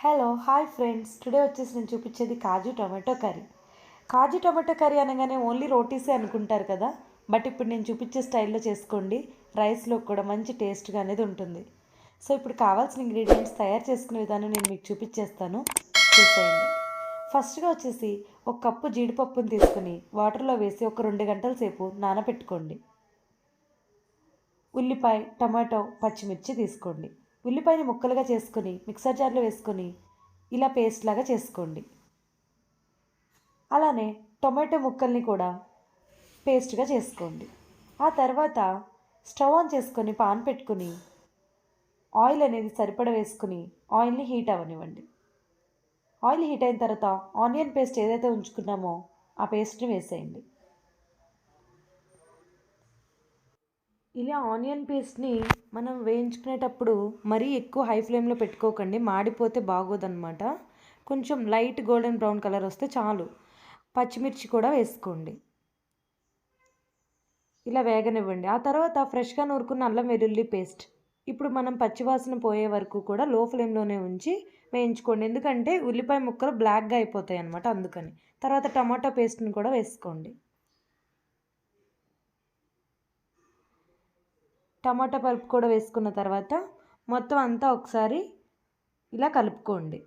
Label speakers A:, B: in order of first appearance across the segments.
A: Hello hi friends, today వచ్చేసి నేను చూపించేది కాజు టొమాటో కర్రీ. కాజు టొమాటో కర్రీ అనగానే ఓన్లీ రోటీసే అనుకుంటారు కదా. బట్ ఇప్పుడు నేను చూపించే స్టైల్లో చేసుకోండి. రైస్లో కూడా మంచి టేస్ట్గా అనేది ఉంటుంది. సో ఇప్పుడు కావాల్సిన ఇంగ్రీడియంట్స్ తయారు చేసుకునే విధానం నేను మీకు చూపించేస్తాను, చూసేయండి. ఫస్ట్గా వచ్చేసి ఒక కప్పు జీడిపప్పును తీసుకుని వాటర్లో వేసి ఒక 2 గంటల సేపు నానబెట్టుకోండి. ఉల్లిపాయ, టమాటో, పచ్చిమిర్చి తీసుకోండి. ఉల్లిపాయని ముక్కలుగా చేసుకొని మిక్సర్ జార్లో వేసుకొని ఇలా పేస్ట్ లాగా చేసుకోండి. అలానే టొమాటో ముక్కల్ని కూడా పేస్ట్గా చేసుకోండి. ఆ తర్వాత స్టవ్ ఆన్ చేసుకొని పాన్ పెట్టుకుని ఆయిల్ అనేది సరిపడ వేసుకుని ఆయిల్ని హీట్ అవ్వనివ్వండి. ఆయిల్ హీట్ అయిన తర్వాత ఆనియన్ పేస్ట్ ఏదైతే ఉంచుకున్నామో ఆ పేస్ట్ని వేసేయండి. ఇలా ఆనియన్ పేస్ట్ని మనం వేయించుకునేటప్పుడు మరీ ఎక్కువ హై ఫ్లేమ్లో పెట్టుకోకండి, మాడిపోతే బాగోదన్నమాట. కొంచెం లైట్ గోల్డెన్ బ్రౌన్ కలర్ వస్తే చాలు. పచ్చిమిర్చి కూడా వేసుకోండి, ఇలా వేగనివ్వండి. ఆ తర్వాత ఫ్రెష్గా నూరుకున్న అల్లం వెల్లుల్లి పేస్ట్ ఇప్పుడు మనం పచ్చివాసన పోయే వరకు కూడా లో ఫ్లేమ్లోనే ఉంచి వేయించుకోండి, ఎందుకంటే ఉల్లిపాయ ముక్కలు బ్లాక్గా అయిపోతాయి అన్నమాట, అందుకని. తర్వాత టమాటో పేస్ట్ని కూడా వేసుకోండి. టమాటా పల్ప్ కూడా వేసుకున్న తర్వాత మొత్తం అంతా ఒకసారి ఇలా కలుపుకోండి.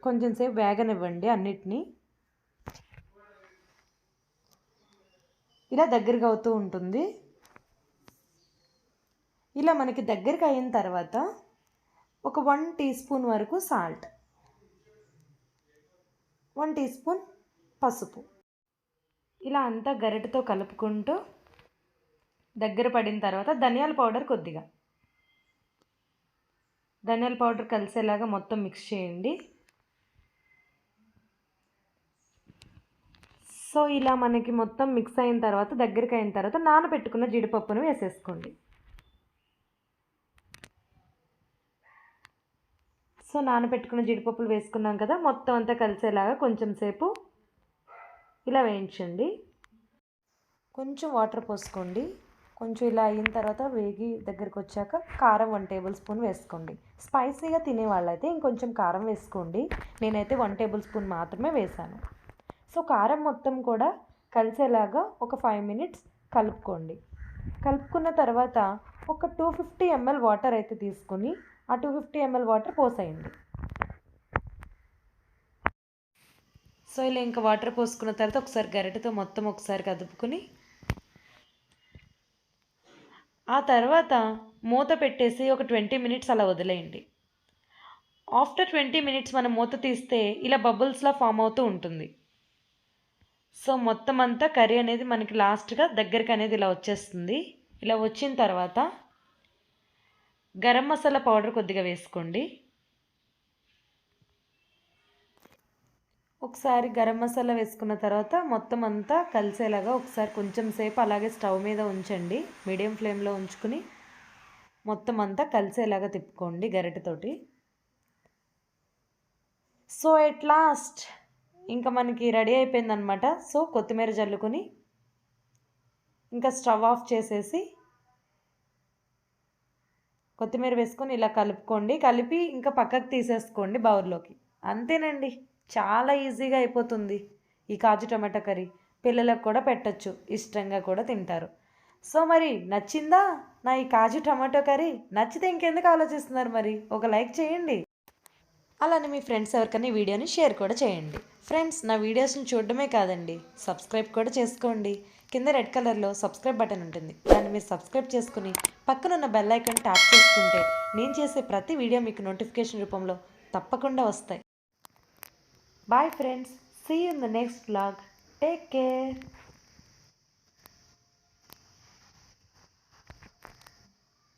A: కొంచెం సేపు వేగనివ్వండి అన్నిటినీ. ఇలా దగ్గరగా అవుతూ ఉంటుంది. ఇలా మనకి దగ్గరికి అయిన తర్వాత ఒక 1 టీ స్పూన్ వరకు సాల్ట్, 1 టీ స్పూన్ పసుపు, ఇలా అంతా గరిటెతో కలుపుకుంటూ దగ్గర పడిన తర్వాత ధనియాల పౌడర్ కొద్దిగా, ధనియాల పౌడర్ కలిసేలాగా మొత్తం మిక్స్ చేయండి. సో ఇలా మనకి మొత్తం మిక్స్ అయిన తర్వాత దగ్గరికి అయిన తర్వాత నానబెట్టుకున్న జీడిపప్పును వేసేసుకోండి. సో నానబెట్టుకున్న జీడిపప్పులు వేసుకున్నాం కదా, మొత్తం అంతా కలిసేలాగా కొంచెం సేపు ఇలా వేయించండి. కొంచెం వాటర్ పోసుకోండి. కొంచెం ఇలా అయిన తర్వాత వేగి దగ్గరికి వచ్చాక కారం 1 టేబుల్ స్పూన్ వేసుకోండి. స్పైసీగా తినే వాళ్ళైతే ఇంకొంచెం కారం వేసుకోండి. నేనైతే 1 టేబుల్ స్పూన్ మాత్రమే వేశాను. సో కారం మొత్తం కూడా కలిసేలాగా ఒక 5 మినిట్స్ కలుపుకోండి. కలుపుకున్న తర్వాత ఒక 250 ml వాటర్ అయితే తీసుకొని ఆ 250 ml వాటర్ పోసేయండి. సో ఇలా ఇంకా వాటర్ పోసుకున్న తర్వాత ఒకసారి గరిటెతో మొత్తం ఒకసారి కదుపుకొని ఆ తర్వాత మూత పెట్టేసి ఒక 20 మినిట్స్ అలా వదిలేయండి. ఆఫ్టర్ 20 మినిట్స్ మనం మూత తీస్తే ఇలా బబుల్స్లా ఫామ్ అవుతూ ఉంటుంది. సో మొత్తం అంతా కర్రీ అనేది మనకి లాస్ట్గా దగ్గరికి అనేది ఇలా వచ్చేస్తుంది. ఇలా వచ్చిన తర్వాత గరం మసాలా పౌడర్ కొద్దిగా వేసుకోండి. ఒకసారి గరం మసాలా వేసుకున్న తర్వాత మొత్తం అంతా కలిసేలాగా ఒకసారి కొంచెం సేపు అలాగే స్టవ్ మీద ఉంచండి, మీడియం ఫ్లేమ్లో ఉంచుకుని మొత్తం అంతా కలిసేలాగా తిప్పుకోండి గరిటెతోటి. సో ఎట్ లాస్ట్ ఇంకా మనకి రెడీ అయిపోయిందనమాట. సో కొత్తిమీర జల్లుకొని ఇంకా స్టవ్ ఆఫ్ చేసేసి కొత్తిమీర వేసుకొని ఇలా కలుపుకోండి. కలిపి ఇంకా పక్కకు తీసేసుకోండి బౌల్లోకి. అంతేనండి, చాలా ఈజీగా అయిపోతుంది ఈ కాజు టమాటా కర్రీ. పిల్లలకు కూడా పెట్టచ్చు, ఇష్టంగా కూడా తింటారు. సో మరి నచ్చిందా నా ఈ కాజు టమాటో కర్రీ? నచ్చితే ఇంకెందుకు ఆలోచిస్తున్నారు, మరి ఒక లైక్ చేయండి. అలానే మీ ఫ్రెండ్స్ ఎవరికైనా ఈ వీడియోని షేర్ కూడా చేయండి. ఫ్రెండ్స్, నా వీడియోస్ని చూడడమే కాదండి, సబ్స్క్రైబ్ కూడా చేసుకోండి. కింద రెడ్ కలర్లో సబ్స్క్రైబ్ బటన్ ఉంటుంది, దాన్ని మీరు సబ్స్క్రైబ్ చేసుకుని పక్కనున్న బెల్ ఐకాన్ ట్యాప్ చేసుకుంటే నేను చేసే ప్రతి వీడియో మీకు నోటిఫికేషన్ రూపంలో తప్పకుండా వస్తాయి. Bye friends, see you in the next vlog. Take care.